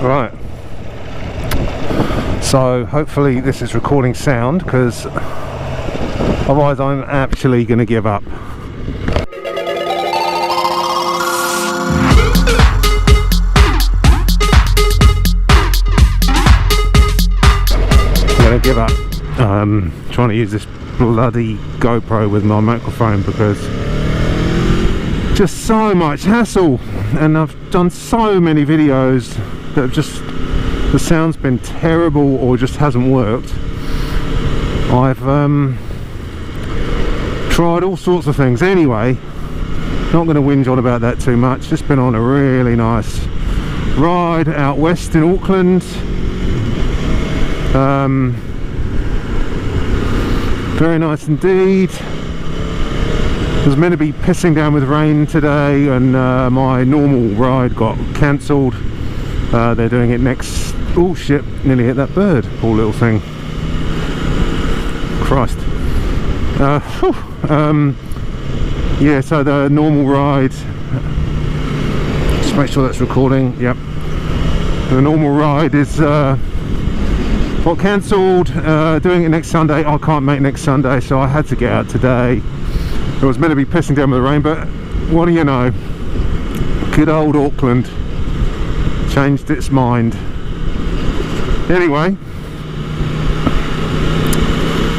Right, so hopefully this is recording sound, because otherwise I'm actually going to give up. I'm going to give up trying to use this bloody GoPro with my microphone, because just so much hassle, and I've done so many videos that have just, the sound's been terrible or just hasn't worked. I've tried all sorts of things. Anyway, not going to whinge on about that too much. Just been on a really nice ride out west in Auckland. Very nice indeed. It was meant to be pissing down with rain today, and my normal ride got cancelled. They're doing it next... Oh shit, nearly hit that bird, poor little thing. Christ. Yeah, so the normal ride, just make sure that's recording. Yep, the normal ride is got cancelled. Doing it next Sunday. I can't make next Sunday, so I had to get out today. It was meant to be pissing down with the rain, but what do you know, good old Auckland changed its mind. Anyway,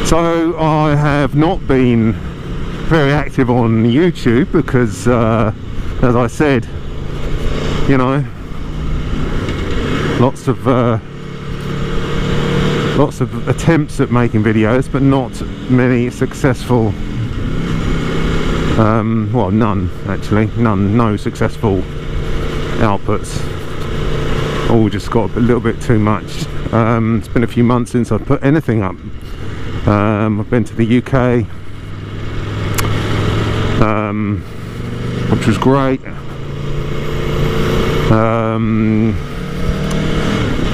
so I have not been very active on YouTube because, as I said, you know, lots of attempts at making videos, but not many successful. Well, none actually, no successful outputs. All just got a little bit too much. It's been a few months since I've put anything up. I've been to the UK, which was great.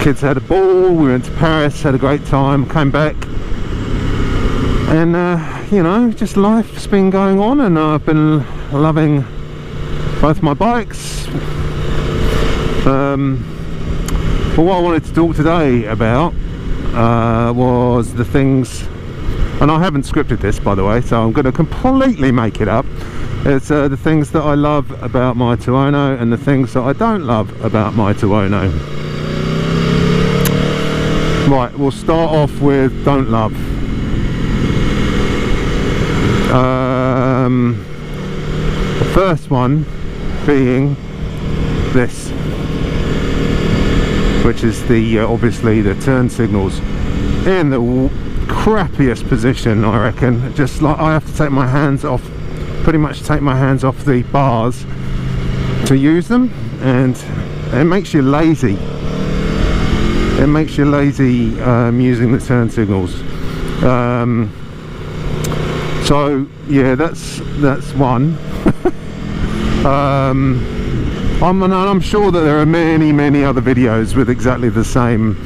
Kids had a ball. We went to Paris, had a great time, came back, and you know, just life's been going on, and I've been loving both my bikes. But what I wanted to talk today about was the things, and I haven't scripted this, by the way, so I'm going to completely make it up. It's the things that I love about my Tuono and the things that I don't love about my Tuono. Right, we'll start off with don't love. The first one being this, which is the obviously the turn signals in the crappiest position, I reckon. Just like I have to take my hands off, pretty much take my hands off the bars to use them, and it makes you lazy. It makes you lazy using the turn signals. So yeah, that's one. I'm sure that there are many other videos with exactly the same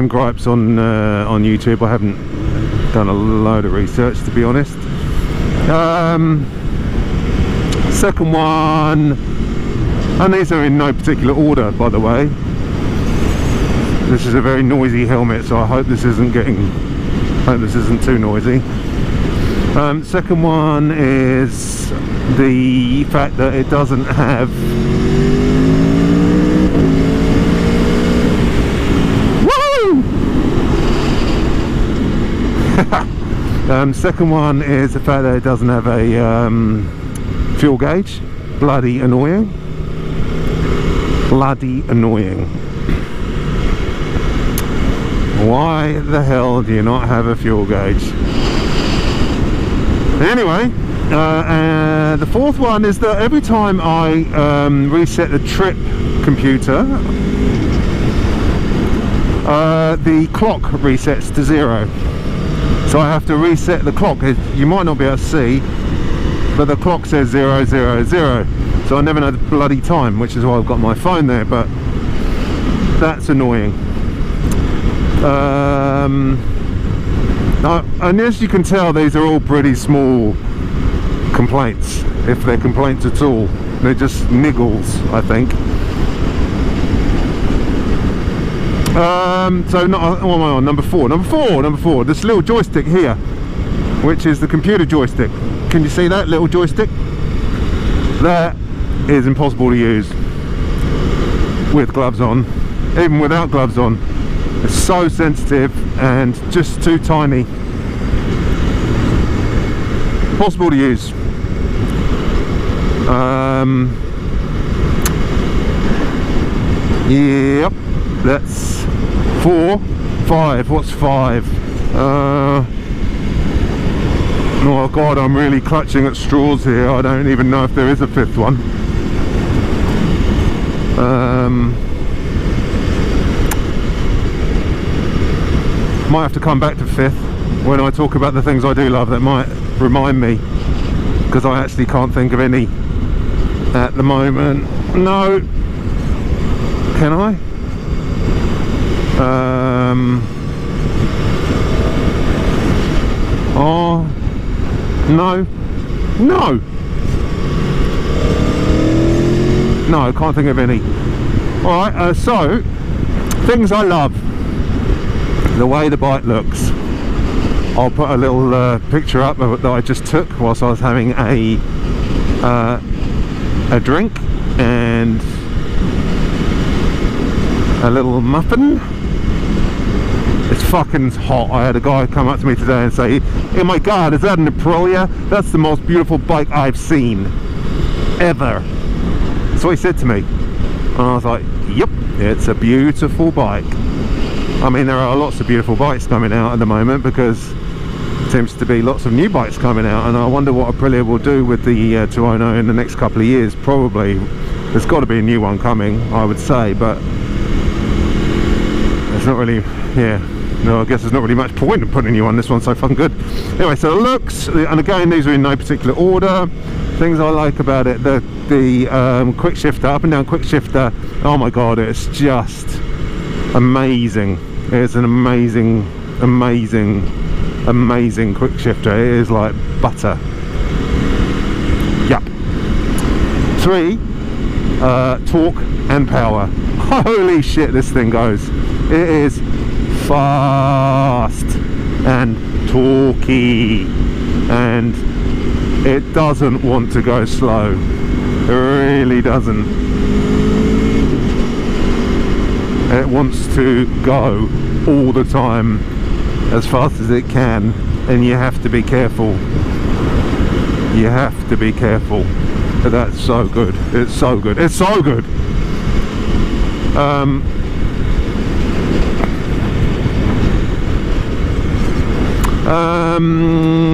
gripes on YouTube. I haven't done a load of research, to be honest. Second one, and these are in no particular order, by the way. This is a very noisy helmet, so I hope this isn't too noisy. Second one is the fact that it doesn't have second one is the fact that it doesn't have a fuel gauge. Bloody annoying. Bloody annoying. Why the hell do you not have a fuel gauge? Anyway, the fourth one is that every time I reset the trip computer, the clock resets to 0. So I have to reset the clock. You might not be able to see, but the clock says 000. So I never know the bloody time, which is why I've got my phone there, but that's annoying. And as you can tell, these are all pretty small complaints, if they're complaints at all. They're just niggles, I think. So not, what am I on? Number four. This little joystick here, which is the computer joystick. Can you see that little joystick? That is impossible to use with gloves on, even without gloves on. It's so sensitive and just too tiny. Impossible to use. Yep, that's 4. 5. What's 5? Oh god, I'm really clutching at straws here. I don't even know if there is a 5th one. Might have to come back to 5th when I talk about the things I do love that might remind me, because I actually can't think of any at the moment. No. Can I? Oh no, I can't think of any. Alright, so things I love. The way the bike looks. I'll put a little picture up of it that I just took whilst I was having a drink and a little muffin. It's fucking hot. I had a guy come up to me today and say, "Oh my god, is that an Aprilia? That's the most beautiful bike I've seen ever." That's what he said to me, and I was like, "Yep, it's a beautiful bike." I mean, there are lots of beautiful bikes coming out at the moment because there seems to be lots of new bikes coming out, and I wonder what Aprilia will do with the Tuono in the next couple of years. Probably there's got to be a new one coming, I would say, but it's not really, yeah, no, I guess there's not really much point in putting a new one. This one's so fucking good. Anyway, so the looks, and again, these are in no particular order. Things I like about it: the quick shifter, up and down quick shifter. Oh my god, it's just amazing. It's an amazing quick shifter. It is like butter. Yep. 3, torque and power. Holy shit, this thing goes. It is fast and torquey, and it doesn't want to go slow. It really doesn't. It wants to go all the time as fast as it can, and you have to be careful. You have to be careful. But that's so good. It's so good. It's so good.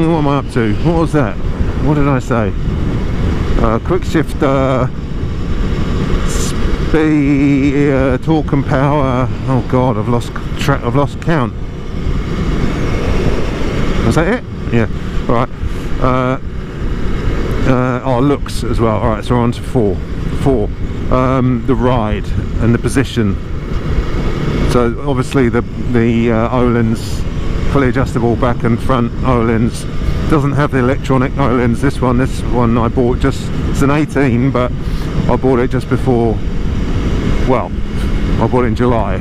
What am I up to? What was that? What did I say? Quick shifter, speed, torque and power. Oh god, I've lost track. I've lost count. Was that it? Yeah. All right. Oh, looks as well. All right. So we're on to 4. The ride and the position. So obviously the Öhlins, fully adjustable back and front Öhlins, doesn't have the electronic Öhlins. This one I bought just, it's an 18, but I bought it just before, well, I bought it in July,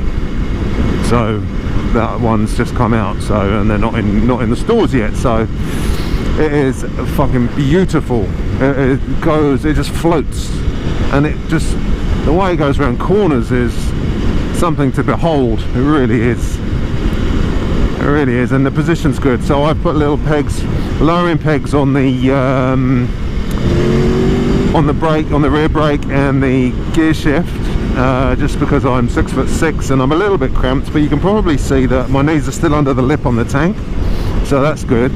so that one's just come out, so, and they're not in the stores yet. So it is fucking beautiful. It goes, it just floats, and it just, the way it goes around corners is something to behold. It really is. It really is, and the position's good. So I've put little pegs, lowering pegs on the brake, on the rear brake and the gear shift, just because I'm 6'6" and I'm a little bit cramped, but you can probably see that my knees are still under the lip on the tank, so that's good.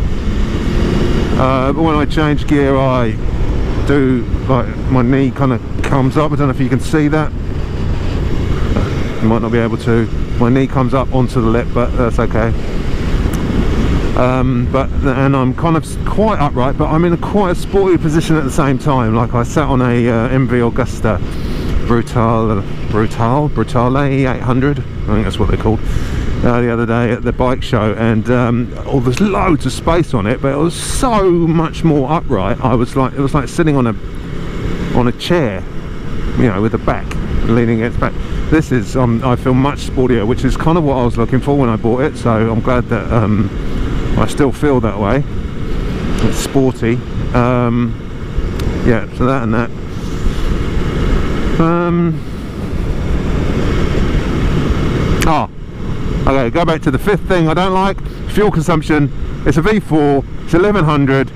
But when I change gear, I do, like, my knee kind of comes up. I don't know if you can see that. You might not be able to. My knee comes up onto the lip, but that's okay. And I'm kind of quite upright, but I'm in quite a sporty position at the same time. Like, I sat on a MV Augusta Brutale 800, I think that's what they're called, the other day at the bike show, and there's loads of space on it, but it was so much more upright. It was like sitting on a chair, you know, with the back. leaning against back. This is I feel much sportier, which is kind of what I was looking for when I bought it, so I'm glad that I still feel that way. It's sporty. Yeah, so that and that. Okay, go back to the fifth thing I don't like. Fuel consumption. It's a V4, it's 1100,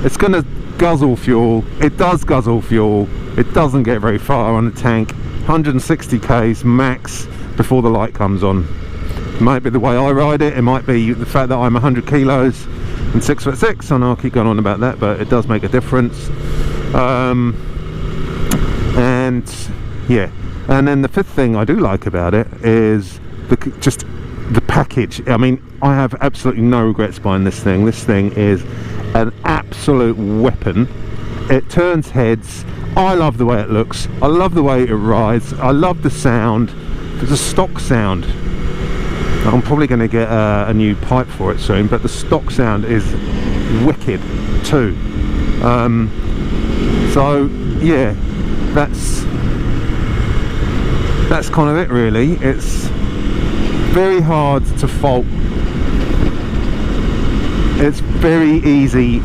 it's gonna guzzle fuel. It does guzzle fuel. It doesn't get very far on the tank. 160 k's max before the light comes on. It might be the way I ride it, it might be the fact that I'm 100 kilos and 6'6", and I'll keep going on about that, but it does make a difference. And yeah, and then the fifth thing I do like about it is just the package. I mean, I have absolutely no regrets buying this thing. This thing is an absolute weapon. It turns heads. I love the way it looks. I love the way it rides. I love the sound. It's a stock sound. I'm probably going to get a new pipe for it soon, but the stock sound is wicked too. So yeah, that's kind of it really. It's very hard to fault. It's very easy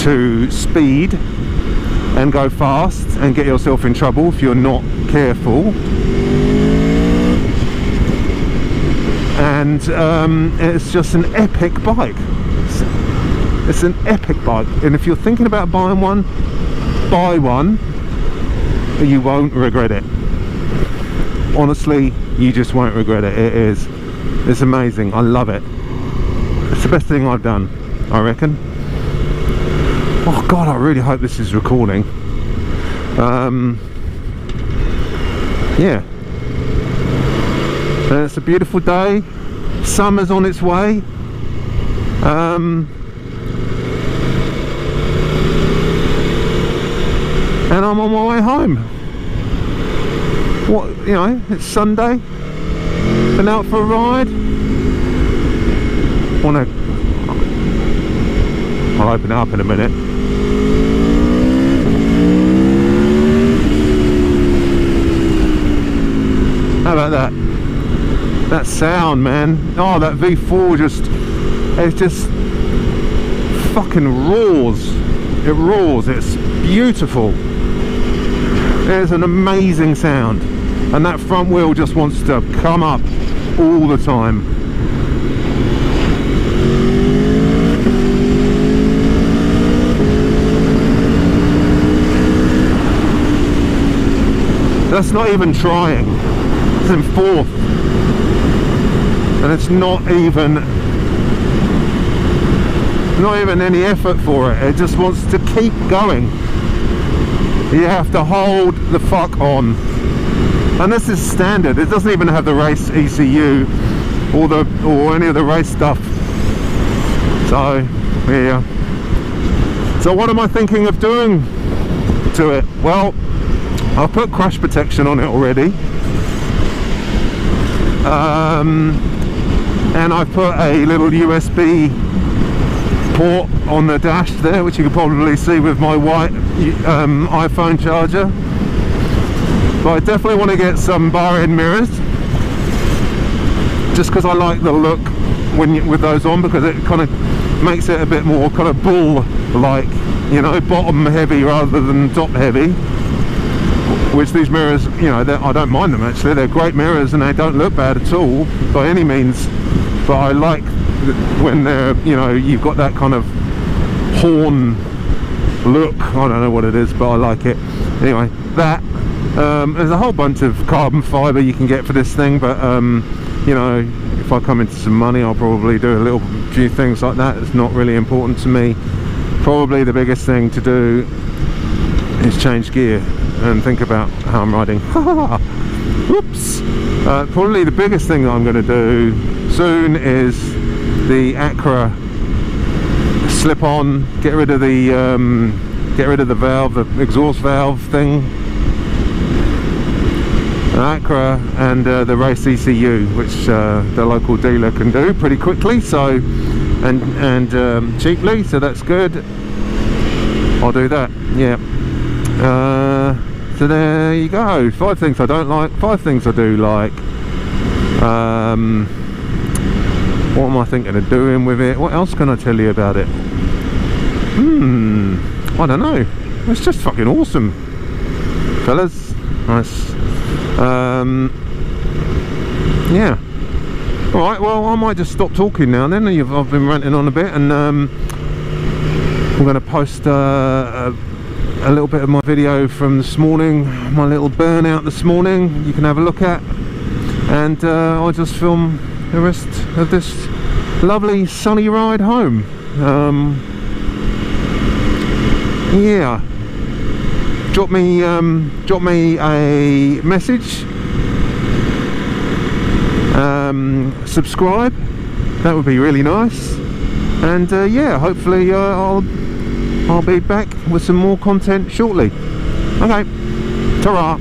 to speed and go fast and get yourself in trouble if you're not careful. And it's just an epic bike. It's an epic bike, and if you're thinking about buying one, buy one. You won't regret it. Honestly, you just won't regret it. It's amazing. I love it. It's the best thing I've done, I reckon. Oh god, I really hope this is recording. Yeah, and it's a beautiful day. Summer's on its way. And I'm on my way home. What, you know, it's Sunday. Been out for a ride. I'll open it up in a minute. How about that? That sound, man. Oh, that V4 it just fucking roars. It roars. It's beautiful. It's an amazing sound, and that front wheel just wants to come up all the time. That's not even trying. It's in fourth, and it's not even any effort for it. It just wants to keep going. You have to hold the fuck on, and this is standard. It doesn't even have the race ECU or any of the race stuff. So yeah. So what am I thinking of doing to it? Well, I've put crash protection on it already, and I've put a little USB port on the dash there, which you can probably see with my white iPhone charger. But I definitely want to get some bar end mirrors, just because I like the look with those on, because it kind of makes it a bit more kind of bull like, you know, bottom heavy rather than top heavy. Which these mirrors, you know, I don't mind them actually. They're great mirrors and they don't look bad at all by any means, but I like when they're, you know, you've got that kind of horn look. I don't know what it is, but I like it anyway. That there's a whole bunch of carbon fiber you can get for this thing, but you know, if I come into some money, I'll probably do a few things like that. It's not really important to me. Probably the biggest thing to do is change gear and think about how I'm riding. Whoops. Probably the biggest thing that I'm going to do soon is the Acra slip on, get rid of the valve, the exhaust valve thing, Acra, and the race ECU, which the local dealer can do pretty quickly, so and cheaply, so that's good. I'll do that. Yeah. So there you go. 5 things I don't like, 5 things I do like. What am I thinking of doing with it? What else can I tell you about it? I don't know. It's just fucking awesome, fellas. Nice. Yeah. Alright, well, I might just stop talking now then. I've been ranting on a bit, and I'm going to post a little bit of my video from this morning, my little burnout this morning, you can have a look at, and I'll just film the rest of this lovely sunny ride home. Yeah, drop me a message, subscribe, that would be really nice, and yeah, hopefully I'll be back with some more content shortly. Okay, ta-ra.